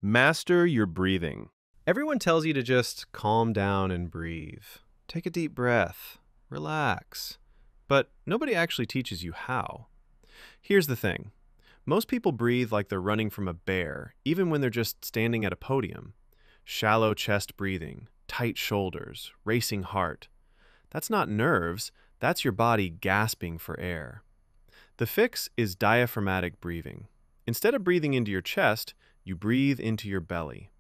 Master your breathing. Everyone tells you to just calm down and breathe. Take a deep breath. Relax. But nobody actually teaches you how. Here's the thing. Most people breathe like they're running from a bear, even when they're just standing at a podium. Shallow chest breathing, tight shoulders, racing heart. That's not nerves, that's your body gasping for air. The fix is diaphragmatic breathing. Instead of breathing into your chest, you breathe into your belly.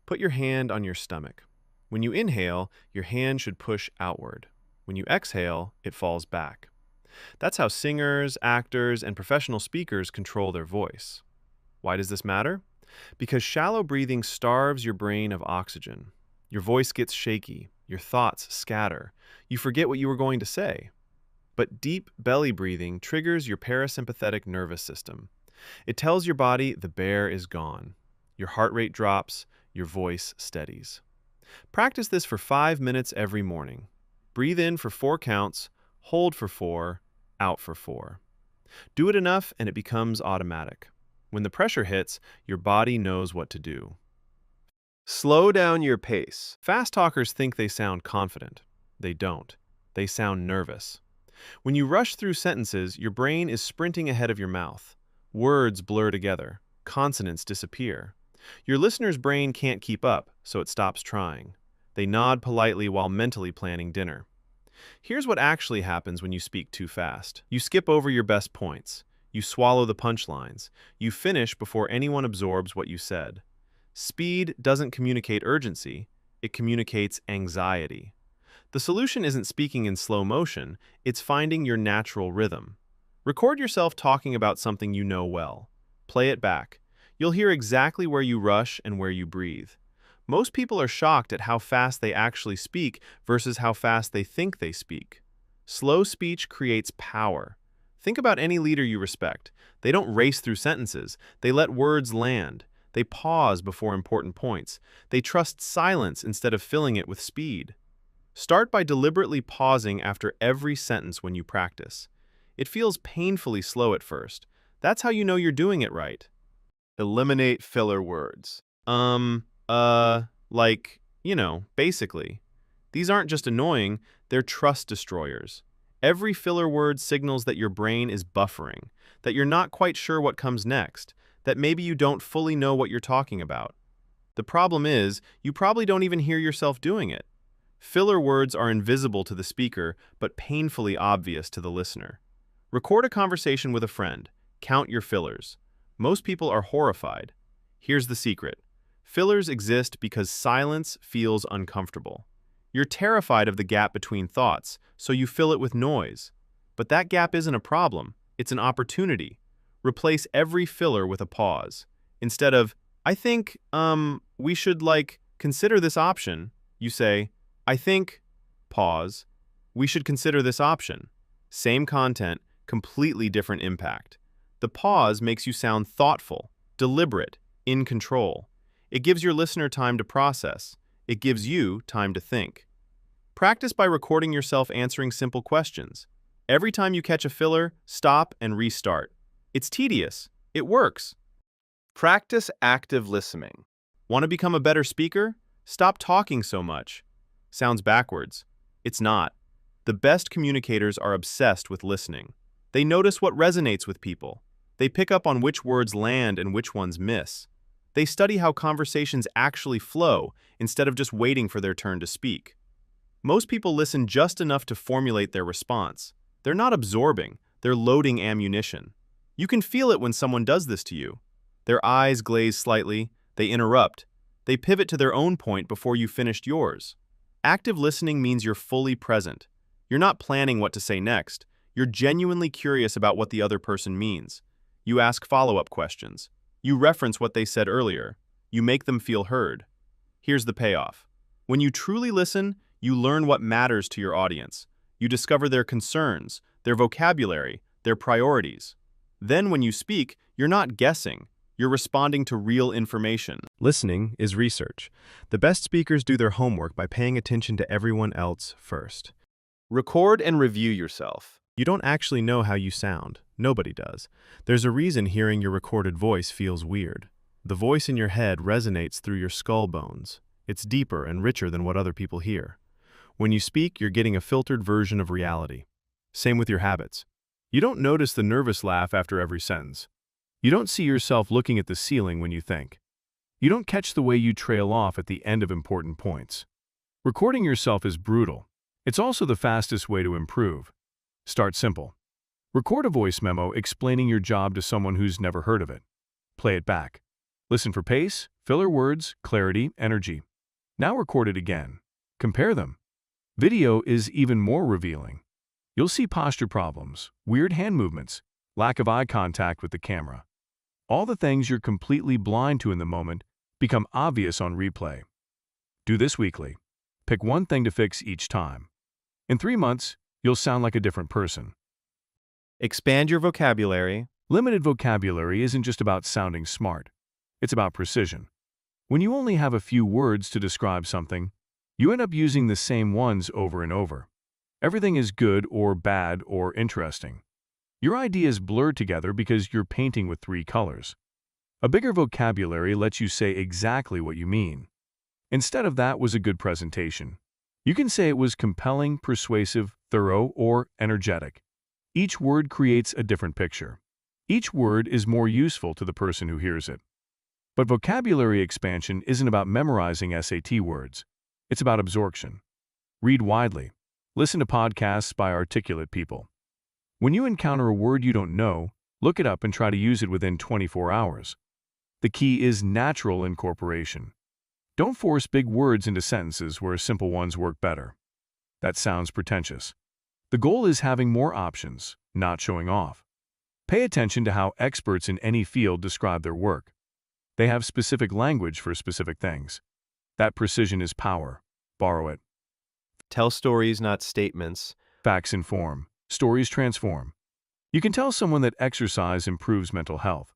Put your hand on your stomach. When you inhale, your hand should push outward. When you exhale, it falls back. That's how singers, actors, and professional speakers control their voice. Why does this matter? Because shallow breathing starves your brain of oxygen. Your voice gets shaky, your thoughts scatter, you forget what you were going to say. But deep belly breathing triggers your parasympathetic nervous system. It tells your body the bear is gone. Your heart rate drops, your voice steadies. Practice this for 5 minutes every morning. Breathe in for 4 counts, hold for 4, out for 4. Do it enough and it becomes automatic. When the pressure hits, your body knows what to do. Slow down your pace. Fast talkers think they sound confident. They don't. They sound nervous. When you rush through sentences, your brain is sprinting ahead of your mouth. Words blur together. Consonants disappear. Your listener's brain can't keep up, so it stops trying. They nod politely while mentally planning dinner. Here's what actually happens when you speak too fast. You skip over your best points. You swallow the punchlines. You finish before anyone absorbs what you said. Speed doesn't communicate urgency. It communicates anxiety. The solution isn't speaking in slow motion. It's finding your natural rhythm. Record yourself talking about something you know well. Play it back. You'll hear exactly where you rush and where you breathe. Most people are shocked at how fast they actually speak versus how fast they think they speak. Slow speech creates power. Think about any leader you respect. They don't race through sentences. They let words land. They pause before important points. They trust silence instead of filling it with speed. Start by deliberately pausing after every sentence when you practice. It feels painfully slow at first. That's how you know you're doing it right. Eliminate filler words. Basically. These aren't just annoying, they're trust destroyers. Every filler word signals that your brain is buffering, that you're not quite sure what comes next, that maybe you don't fully know what you're talking about. The problem is, you probably don't even hear yourself doing it. Filler words are invisible to the speaker, but painfully obvious to the listener. Record a conversation with a friend. Count your fillers. Most people are horrified. Here's the secret. Fillers exist because silence feels uncomfortable. You're terrified of the gap between thoughts, so you fill it with noise. But that gap isn't a problem, it's an opportunity. Replace every filler with a pause. Instead of, I think, we should, consider this option, you say, I think, pause, we should consider this option. Same content, completely different impact. The pause makes you sound thoughtful, deliberate, in control. It gives your listener time to process. It gives you time to think. Practice by recording yourself answering simple questions. Every time you catch a filler, stop and restart. It's tedious. It works. Practice active listening. Want to become a better speaker? Stop talking so much. Sounds backwards. It's not. The best communicators are obsessed with listening. They notice what resonates with people. They pick up on which words land and which ones miss. They study how conversations actually flow instead of just waiting for their turn to speak. Most people listen just enough to formulate their response. They're not absorbing, they're loading ammunition. You can feel it when someone does this to you. Their eyes glaze slightly, they interrupt. They pivot to their own point before you finished yours. Active listening means you're fully present. You're not planning what to say next. You're genuinely curious about what the other person means. You ask follow-up questions. You reference what they said earlier. You make them feel heard. Here's the payoff. When you truly listen, you learn what matters to your audience. You discover their concerns, their vocabulary, their priorities. Then when you speak, you're not guessing. You're responding to real information. Listening is research. The best speakers do their homework by paying attention to everyone else first. Record and review yourself. You don't actually know how you sound. Nobody does. There's a reason hearing your recorded voice feels weird. The voice in your head resonates through your skull bones. It's deeper and richer than what other people hear. When you speak, you're getting a filtered version of reality. Same with your habits. You don't notice the nervous laugh after every sentence. You don't see yourself looking at the ceiling when you think. You don't catch the way you trail off at the end of important points. Recording yourself is brutal. It's also the fastest way to improve. Start simple. Record a voice memo explaining your job to someone who's never heard of it. Play it back. Listen for pace, filler words, clarity, energy. Now record it again. Compare them. Video is even more revealing. You'll see posture problems, weird hand movements, lack of eye contact with the camera. All the things you're completely blind to in the moment become obvious on replay. Do this weekly. Pick one thing to fix each time. In 3 months, you'll sound like a different person. Expand your vocabulary. Limited vocabulary isn't just about sounding smart. It's about precision. When you only have a few words to describe something, you end up using the same ones over and over. Everything is good or bad or interesting. Your ideas blur together because you're painting with 3 colors. A bigger vocabulary lets you say exactly what you mean. Instead of "that was a good presentation," you can say it was compelling, persuasive, thorough, or energetic. Each word creates a different picture. Each word is more useful to the person who hears it. But vocabulary expansion isn't about memorizing SAT words. It's about absorption. Read widely. Listen to podcasts by articulate people. When you encounter a word you don't know, look it up and try to use it within 24 hours. The key is natural incorporation. Don't force big words into sentences where simple ones work better. That sounds pretentious. The goal is having more options, not showing off. Pay attention to how experts in any field describe their work. They have specific language for specific things. That precision is power. Borrow it. Tell stories, not statements. Facts inform. Stories transform. You can tell someone that exercise improves mental health.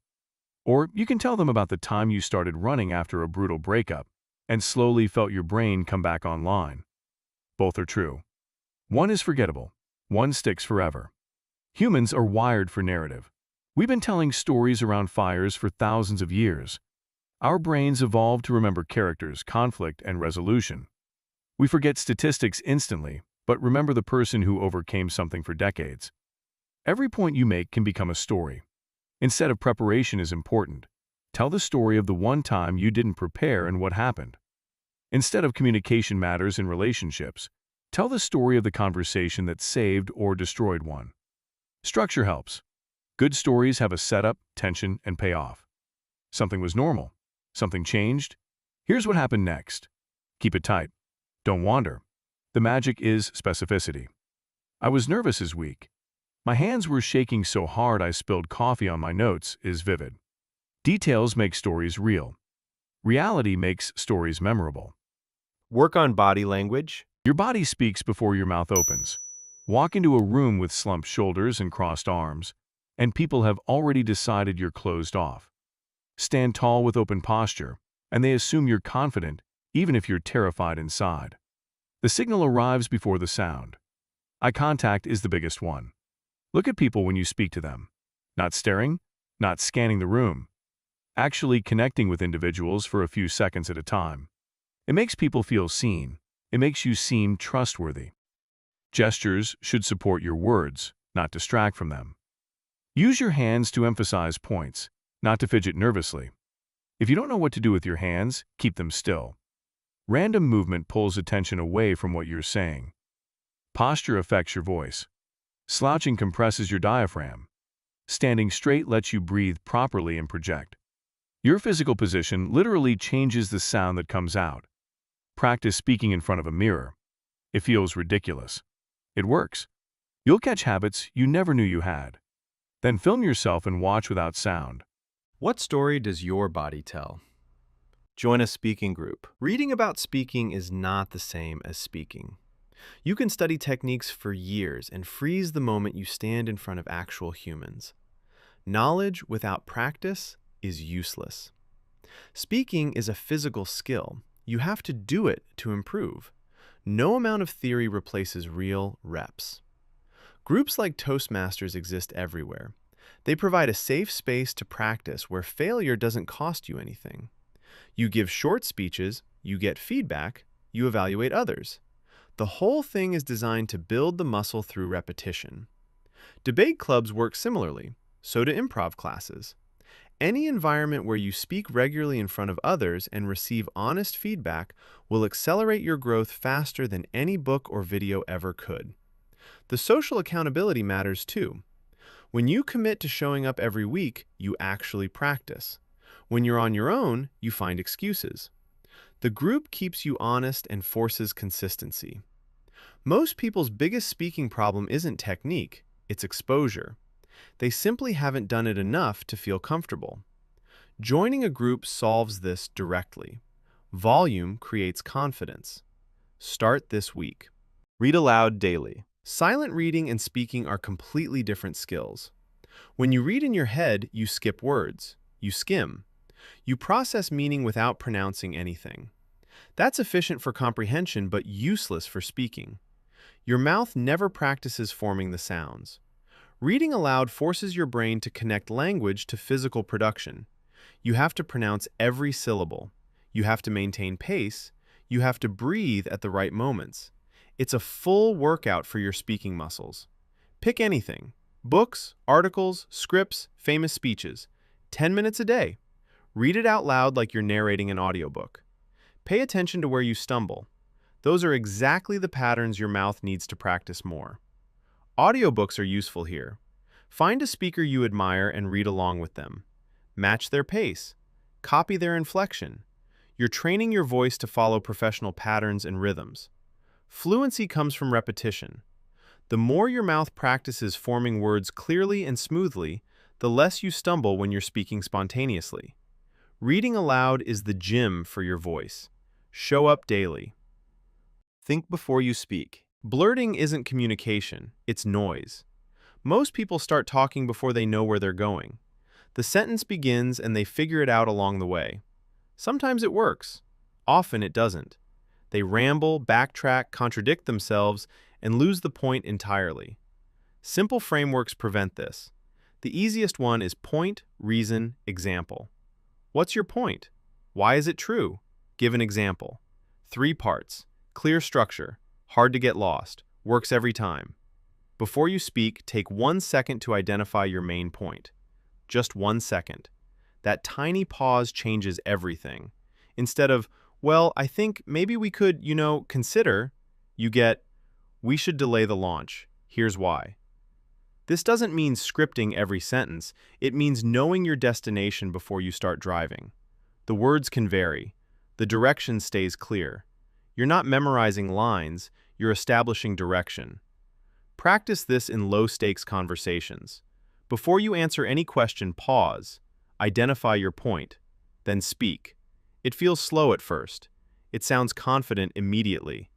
Or you can tell them about the time you started running after a brutal breakup and slowly felt your brain come back online. Both are true. One is forgettable. One sticks forever. Humans are wired for narrative. We've been telling stories around fires for thousands of years. Our brains evolved to remember characters, conflict, and resolution. We forget statistics instantly, but remember the person who overcame something for decades. Every point you make can become a story. Instead of preparation is important. Tell the story of the one time you didn't prepare and what happened. Instead of communication matters in relationships, tell the story of the conversation that saved or destroyed one. Structure helps. Good stories have a setup, tension, and payoff. Something was normal. Something changed. Here's what happened next. Keep it tight. Don't wander. The magic is specificity. I was nervous this week. My hands were shaking so hard I spilled coffee on my notes is vivid. Details make stories real. Reality makes stories memorable. Work on body language. Your body speaks before your mouth opens. Walk into a room with slumped shoulders and crossed arms, and people have already decided you're closed off. Stand tall with open posture, and they assume you're confident, even if you're terrified inside. The signal arrives before the sound. Eye contact is the biggest one. Look at people when you speak to them. Not staring, not scanning the room. Actually connecting with individuals for a few seconds at a time. It makes people feel seen. It makes you seem trustworthy. Gestures should support your words, not distract from them. Use your hands to emphasize points, not to fidget nervously. If you don't know what to do with your hands, keep them still. Random movement pulls attention away from what you're saying. Posture affects your voice. Slouching compresses your diaphragm. Standing straight lets you breathe properly and project. Your physical position literally changes the sound that comes out. Practice speaking in front of a mirror. It feels ridiculous. It works. You'll catch habits you never knew you had. Then film yourself and watch without sound. What story does your body tell? Join a speaking group. Reading about speaking is not the same as speaking. You can study techniques for years and freeze the moment you stand in front of actual humans. Knowledge without practice is useless. Speaking is a physical skill. You have to do it to improve. No amount of theory replaces real reps. Groups like Toastmasters exist everywhere. They provide a safe space to practice where failure doesn't cost you anything. You give short speeches, you get feedback, you evaluate others. The whole thing is designed to build the muscle through repetition. Debate clubs work similarly, so do improv classes. Any environment where you speak regularly in front of others and receive honest feedback will accelerate your growth faster than any book or video ever could. The social accountability matters too. When you commit to showing up every week, you actually practice. When you're on your own, you find excuses. The group keeps you honest and forces consistency. Most people's biggest speaking problem isn't technique, it's exposure. They simply haven't done it enough to feel comfortable. Joining a group solves this directly. Volume creates confidence. Start this week. Read aloud daily. Silent reading and speaking are completely different skills. When you read in your head, you skip words. You skim. You process meaning without pronouncing anything. That's efficient for comprehension but useless for speaking. Your mouth never practices forming the sounds. Reading aloud forces your brain to connect language to physical production. You have to pronounce every syllable. You have to maintain pace. You have to breathe at the right moments. It's a full workout for your speaking muscles. Pick anything: books, articles, scripts, famous speeches. 10 minutes a day. Read it out loud like you're narrating an audiobook. Pay attention to where you stumble. Those are exactly the patterns your mouth needs to practice more. Audiobooks are useful here. Find a speaker you admire and read along with them. Match their pace. Copy their inflection. You're training your voice to follow professional patterns and rhythms. Fluency comes from repetition. The more your mouth practices forming words clearly and smoothly, the less you stumble when you're speaking spontaneously. Reading aloud is the gym for your voice. Show up daily. Think before you speak. Blurting isn't communication, it's noise. Most people start talking before they know where they're going. The sentence begins and they figure it out along the way. Sometimes it works. Often it doesn't. They ramble, backtrack, contradict themselves, and lose the point entirely. Simple frameworks prevent this. The easiest one is point, reason, example. What's your point? Why is it true? Give an example. 3 parts. Clear structure. Hard to get lost. Works every time. Before you speak, take 1 second to identify your main point. Just 1 second. That tiny pause changes everything. Instead of, well, I think maybe we could, consider, you get, we should delay the launch. Here's why. This doesn't mean scripting every sentence. It means knowing your destination before you start driving. The words can vary. The direction stays clear. You're not memorizing lines, you're establishing direction. Practice this in low-stakes conversations. Before you answer any question, pause. Identify your point. Then speak. It feels slow at first. It sounds confident immediately.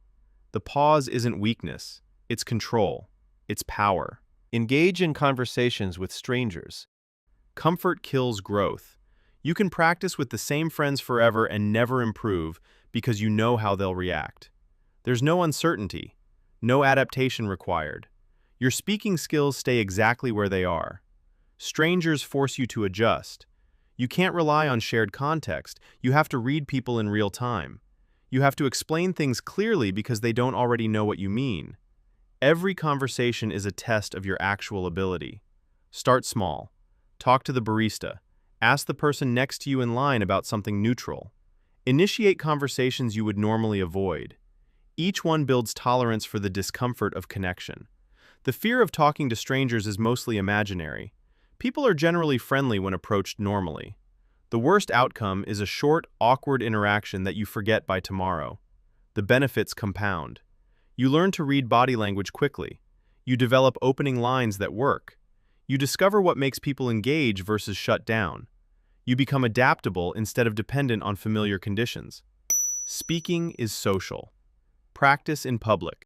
The pause isn't weakness. It's control. It's power. Engage in conversations with strangers. Comfort kills growth. You can practice with the same friends forever and never improve because you know how they'll react. There's no uncertainty, no adaptation required. Your speaking skills stay exactly where they are. Strangers force you to adjust. You can't rely on shared context. You have to read people in real time. You have to explain things clearly because they don't already know what you mean. Every conversation is a test of your actual ability. Start small. Talk to the barista. Ask the person next to you in line about something neutral. Initiate conversations you would normally avoid. Each one builds tolerance for the discomfort of connection. The fear of talking to strangers is mostly imaginary. People are generally friendly when approached normally. The worst outcome is a short, awkward interaction that you forget by tomorrow. The benefits compound. You learn to read body language quickly. You develop opening lines that work. You discover what makes people engage versus shut down. You become adaptable instead of dependent on familiar conditions. Speaking is social. Practice in public.